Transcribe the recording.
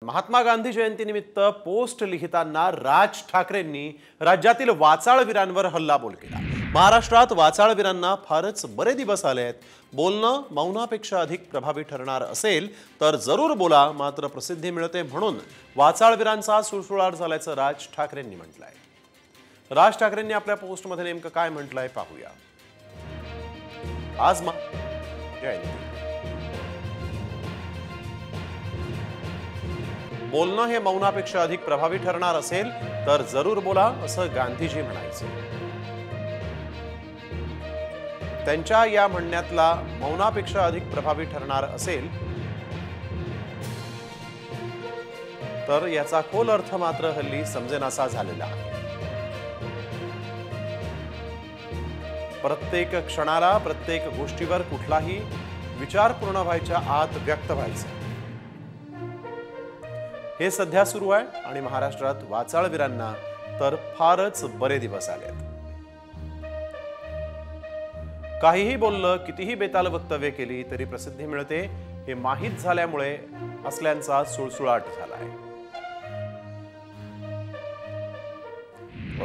महात्मा गांधी जयंतीनिमित्त पोस्ट लिहिताना राज ठाकरेंनी राज्यातील वाचाळवीरांवर हल्लाबोल केला। महाराष्ट्रात वाचाळवीरांना फारच बरे दिवस आले आहेत। बोलणं मौनापेक्षा अधिक प्रभावी ठरणार असेल तर जरूर बोला, मात्र प्रसिद्धी मिळते म्हणून वाचाळवीरांचा सुळसुळाट झाल्याचं राज ठाकरेंनी म्हटलंय। राज ठाकरेंनी आपल्या पोस्टमध्ये नेमकं काय म्हटलंय पाहूया। आज जयंती बोलणं हे मौनापेक्षा अधिक प्रभावी ठरणार असेल तर जरूर बोला, असं गांधीजी म्हणायचे। त्यांच्या या म्हणण्यातला मौनापेक्षा अधिक प्रभावी ठरणार असेल तर याचा खोल अर्थ मात्र हल्ली समजेनासा झालेला आहे। प्रत्येक क्षणाला प्रत्येक गोष्टीवर कुठलाही विचार पूर्ण व्हायच्या आत व्यक्त व्हायचं, हे सध्या सुरू आहे आणि महाराष्ट्रात वाचाळवीरांना तर फारच बरे दिवस आलेत। काहीही बोललं, कितीही बेताल वक्तव्य केली तरी प्रसिद्धी मिळते हे माहीत झाल्यामुळे असल्यांचा सुळसुळाट झालाय।